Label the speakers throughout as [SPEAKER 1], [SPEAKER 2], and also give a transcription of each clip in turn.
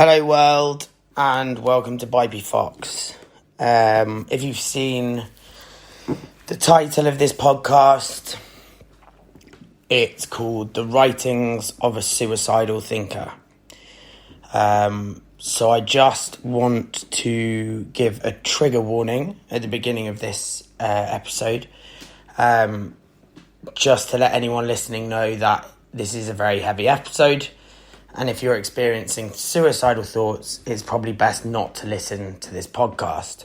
[SPEAKER 1] Hello world and welcome to Bipey Fox. If you've seen the title of this podcast, it's called The Writings of a Suicidal Thinker. So I just want to give a trigger warning at the beginning of this episode, just to let anyone listening know that this is a very heavy episode. And if you're experiencing suicidal thoughts, it's probably best not to listen to this podcast.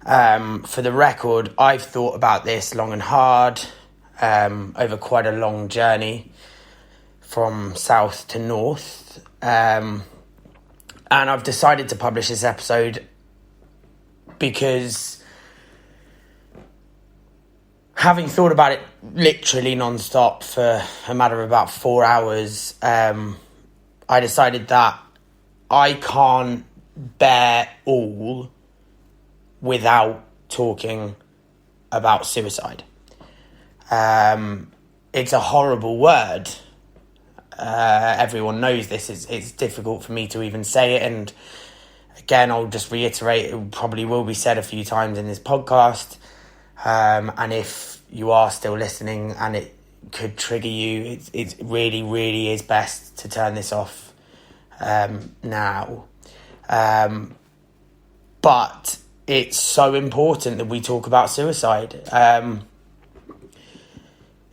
[SPEAKER 1] For the record, I've thought about this long and hard over quite a long journey from south to north. And I've decided to publish this episode because, having thought about it literally non-stop for a matter of about 4 hours, I decided that I can't bear all without talking about suicide. It's a horrible word. Everyone knows this. It's difficult for me to even say it. And again, I'll just reiterate, it probably will be said a few times in this podcast. And if you are still listening and it could trigger you, it really, really is best to turn this off now. But it's so important that we talk about suicide.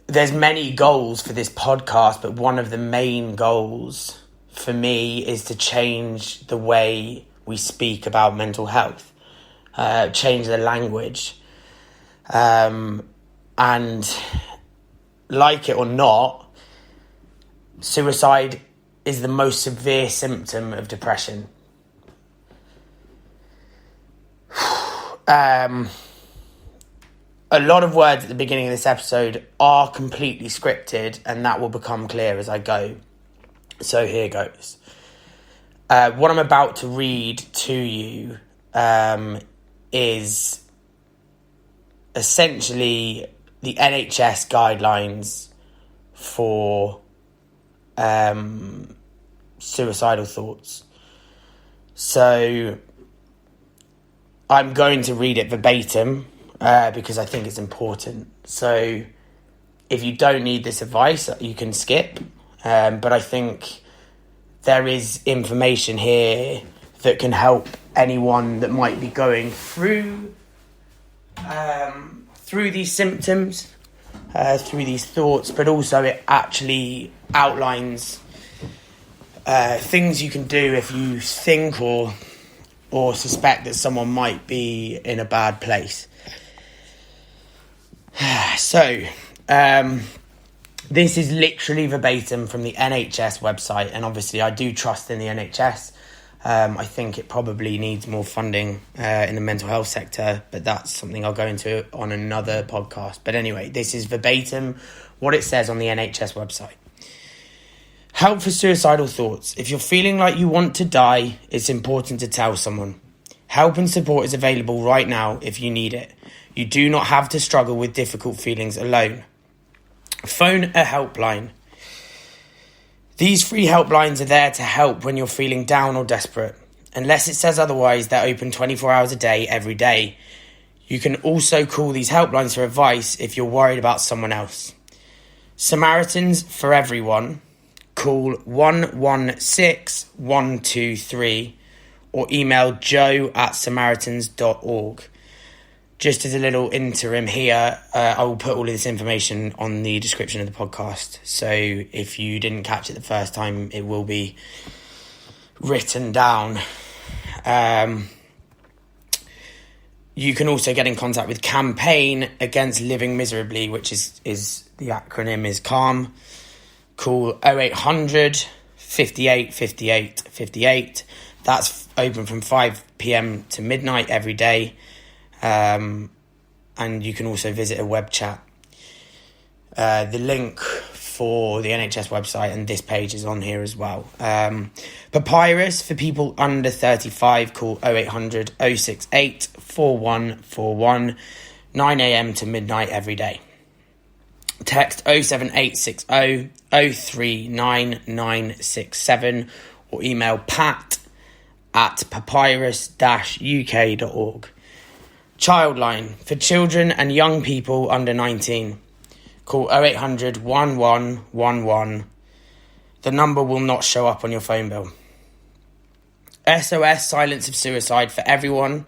[SPEAKER 1] There's many goals for this podcast, but one of the main goals for me is to change the way we speak about mental health, change the language. And like it or not, suicide is the most severe symptom of depression. A lot of words at the beginning of this episode are completely scripted, and that will become clear as I go. So here goes. What I'm about to read to you is essentially the NHS guidelines for suicidal thoughts. So I'm going to read it verbatim because I think it's important. So if you don't need this advice, you can skip. But I think there is information here that can help anyone that might be going through these symptoms, through these thoughts, but also it actually outlines things you can do if you think or suspect that someone might be in a bad place. So, this is literally verbatim from the NHS website, and obviously I do trust in the NHS. I think it probably needs more funding in the mental health sector, but that's something I'll go into on another podcast. But anyway, this is verbatim what it says on the NHS website. Help for suicidal thoughts. If you're feeling like you want to die, it's important to tell someone. Help and support is available right now if you need it. You do not have to struggle with difficult feelings alone. Phone a helpline. These free helplines are there to help when you're feeling down or desperate. Unless it says otherwise, they're open 24 hours a day, every day. You can also call these helplines for advice if you're worried about someone else. Samaritans for everyone. Call 116 123 or email joe@samaritans.org. Just as a little interim here, I will put all of this information on the description of the podcast. So if you didn't catch it the first time, it will be written down. You can also get in contact with Campaign Against Living Miserably, which is the acronym is CALM. Call 0800 58 58 58. That's open from 5 p.m. to midnight every day. And you can also visit a web chat. The link for the NHS website and this page is on here as well. Papyrus for people under 35, call 0800 068 4141, 9 a.m. to midnight every day. Text 07860 039967 or email pat at papyrus-uk.org. Childline, for children and young people under 19. Call 0800 1111. The number will not show up on your phone bill. SOS Silence of Suicide, for everyone.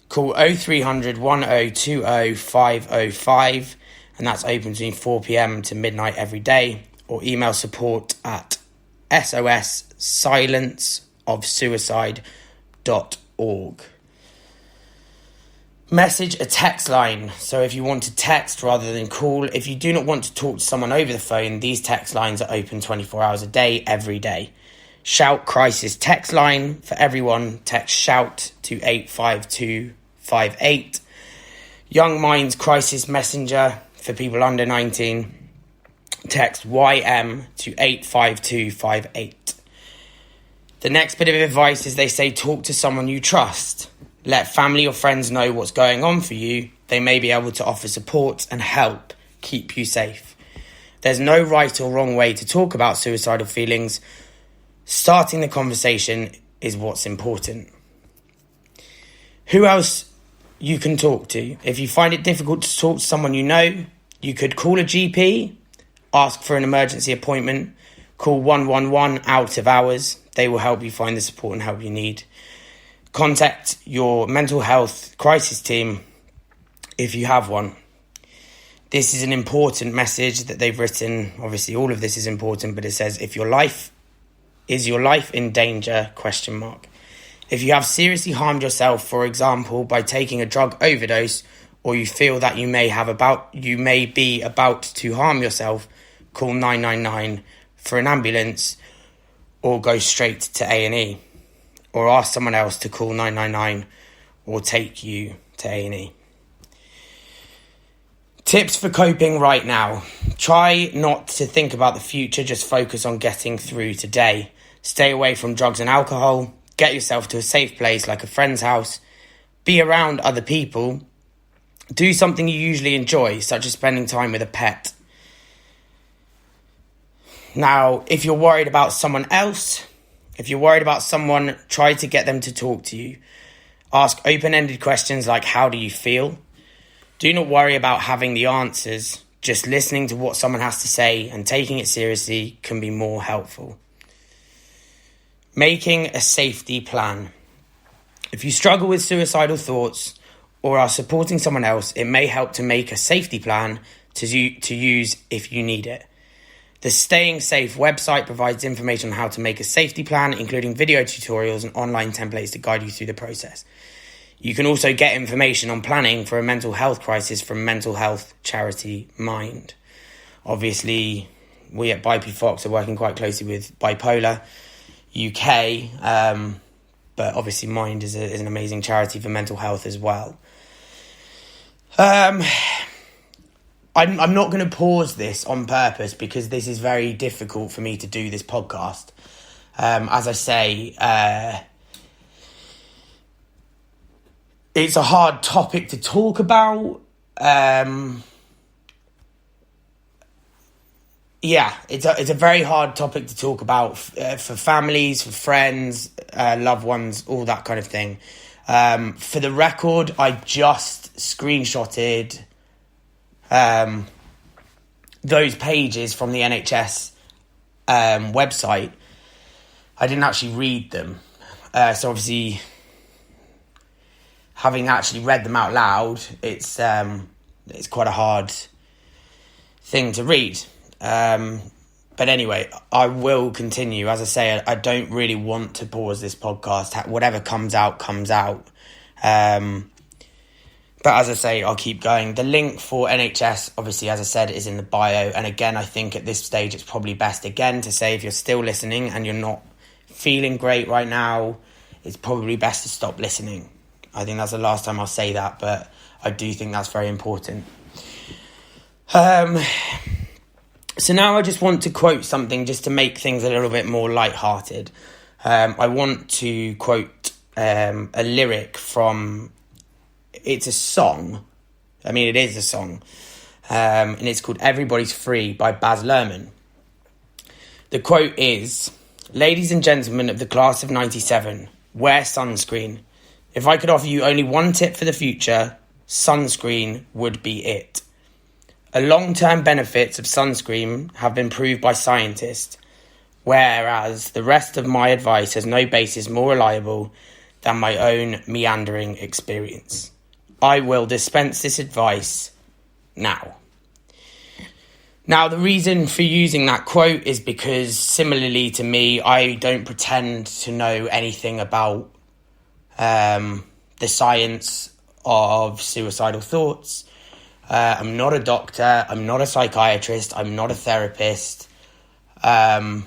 [SPEAKER 1] Call 0300 1020 505, and that's open between 4 p.m. to midnight every day, or email support at sossilenceofsuicide.org. Message a text line. So if you want to text rather than call, if you do not want to talk to someone over the phone, these text lines are open 24 hours a day, every day. Shout Crisis text line, for everyone. Text SHOUT to 85258. Young Minds Crisis Messenger, for people under 19. Text YM to 85258. The next bit of advice is they say talk to someone you trust. Let family or friends know what's going on for you. They may be able to offer support and help keep you safe. There's no right or wrong way to talk about suicidal feelings. Starting the conversation is what's important. Who else you can talk to? If you find it difficult to talk to someone you know, you could call a GP, ask for an emergency appointment, call 111 out of hours. They will help you find the support and help you need. Contact your mental health crisis team if you have one. This is an important message that they've written. Obviously, all of this is important, but it says, if your life is your life in danger, ? If you have seriously harmed yourself, for example, by taking a drug overdose, or you feel that you may be about to harm yourself, call 999 for an ambulance, or go straight to A&E. Or ask someone else to call 999 or take you to A&E. Tips for coping right now. Try not to think about the future, just focus on getting through today. Stay away from drugs and alcohol. Get yourself to a safe place like a friend's house. Be around other people. Do something you usually enjoy, such as spending time with a pet. Now, if you're worried about someone else, try to get them to talk to you. Ask open-ended questions like, how do you feel? Do not worry about having the answers. Just listening to what someone has to say and taking it seriously can be more helpful. Making a safety plan. If you struggle with suicidal thoughts or are supporting someone else, it may help to make a safety plan to use if you need it. The Staying Safe website provides information on how to make a safety plan, including video tutorials and online templates to guide you through the process. You can also get information on planning for a mental health crisis from mental health charity Mind. Obviously, we at Bipey Fox are working quite closely with Bipolar UK, but obviously Mind is an amazing charity for mental health as well. I'm not going to pause this on purpose because this is very difficult for me to do this podcast. As I say, it's a hard topic to talk about. It's a very hard topic to talk about for families, for friends, loved ones, all that kind of thing. For the record, I just screenshotted those pages from the NHS website. I didn't actually read them. So obviously, having actually read them out loud, it's quite a hard thing to read. But anyway, I will continue. As I say, I don't really want to pause this podcast. Whatever comes out, comes out. But as I say, I'll keep going. The link for NHS, obviously, as I said, is in the bio. And again, I think at this stage, it's probably best again to say if you're still listening and you're not feeling great right now, it's probably best to stop listening. I think that's the last time I'll say that, but I do think that's very important. So now I just want to quote something just to make things a little bit more lighthearted. I want to quote a lyric from... It's a song. I mean, it is a song. And it's called Everybody's Free by Baz Luhrmann. The quote is, "Ladies and gentlemen of the class of 97, wear sunscreen. If I could offer you only one tip for the future, sunscreen would be it. The long-term benefits of sunscreen have been proved by scientists, whereas the rest of my advice has no basis more reliable than my own meandering experience. I will dispense this advice now. Now, the reason for using that quote is because, similarly to me, I don't pretend to know anything about the science of suicidal thoughts. I'm not a doctor. I'm not a psychiatrist. I'm not a therapist. But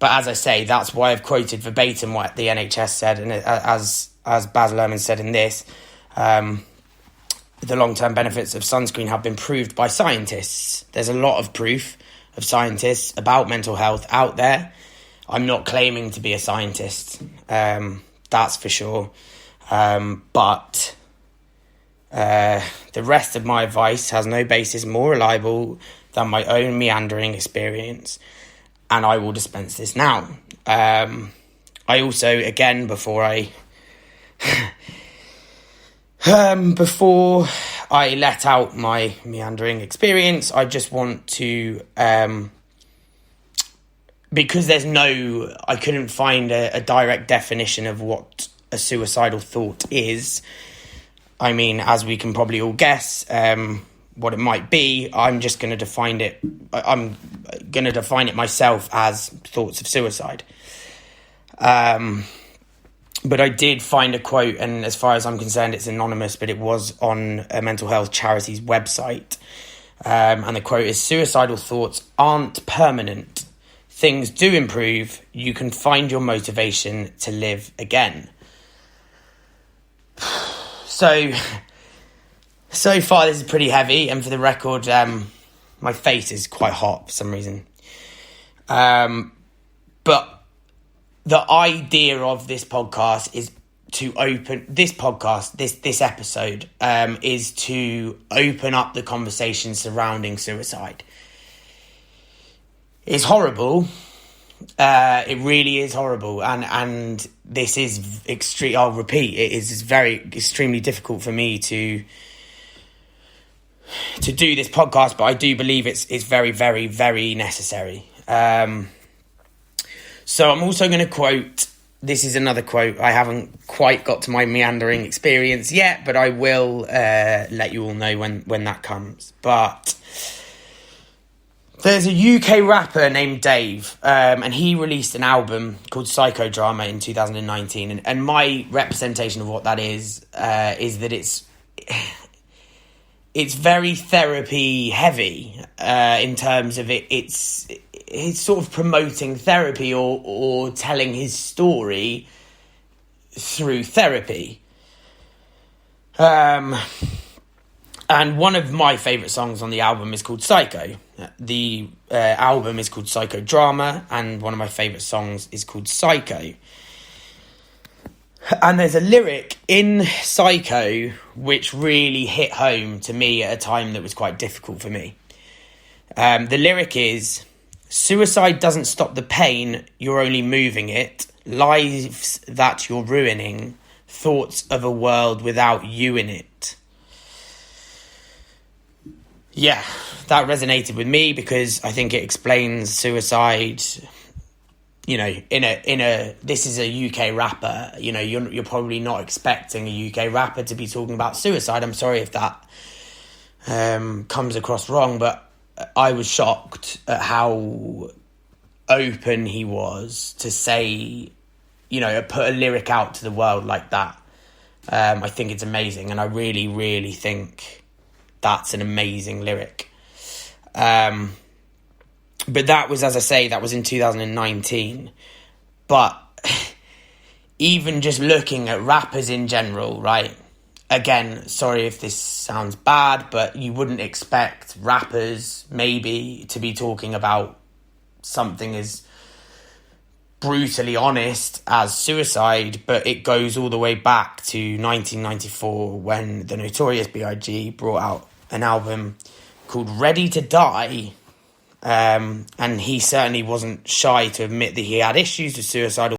[SPEAKER 1] as I say, that's why I've quoted verbatim what the NHS said, and as Baz Luhrmann said in this, the long-term benefits of sunscreen have been proved by scientists. There's a lot of proof of scientists about mental health out there. I'm not claiming to be a scientist, that's for sure. But the rest of my advice has no basis more reliable than my own meandering experience, and I will dispense this now. I also, again, before I let out my meandering experience, I just want to, because I couldn't find a direct definition of what a suicidal thought is. I mean, as we can probably all guess what it might be, I'm just going to define it. I'm going to define it myself as thoughts of suicide. But I did find a quote, and as far as I'm concerned, it's anonymous, but it was on a mental health charity's website. And the quote is, "Suicidal thoughts aren't permanent. Things do improve. You can find your motivation to live again." So far this is pretty heavy, and for the record, my face is quite hot for some reason. But the idea of this podcast is to this episode is to open up the conversation surrounding suicide. It's horrible. It really is horrible, and this is extreme. I'll repeat, it is extremely difficult for me to do this podcast, but I do believe it's very, very, very necessary. So I'm also going to quote. This is another quote. I haven't quite got to my meandering experience yet, but I will let you all know when that comes. But there's a UK rapper named Dave, and he released an album called Psychodrama in 2019. And my representation of what that is that it's very therapy heavy in terms of it's sort of promoting therapy or telling his story through therapy. And one of my favourite songs on the album is called Psycho. The album is called Psychodrama, and one of my favourite songs is called Psycho. And there's a lyric in Psycho which really hit home to me at a time that was quite difficult for me. The lyric is, "Suicide doesn't stop the pain, you're only moving it. Lives that you're ruining, thoughts of a world without you in it." Yeah, that resonated with me because I think it explains suicide. You know, this is a UK rapper. You know, you're probably not expecting a UK rapper to be talking about suicide. I'm sorry if that comes across wrong, but I was shocked at how open he was to say, you know, put a lyric out to the world like that. I think it's amazing, and I really, really think that's an amazing lyric. But that was, as I say, that was in 2019. But even just looking at rappers in general, right? Again, sorry if this sounds bad, but you wouldn't expect rappers maybe to be talking about something as brutally honest as suicide, but it goes all the way back to 1994 when the Notorious B.I.G. brought out an album called Ready to Die. And he certainly wasn't shy to admit that he had issues with suicidal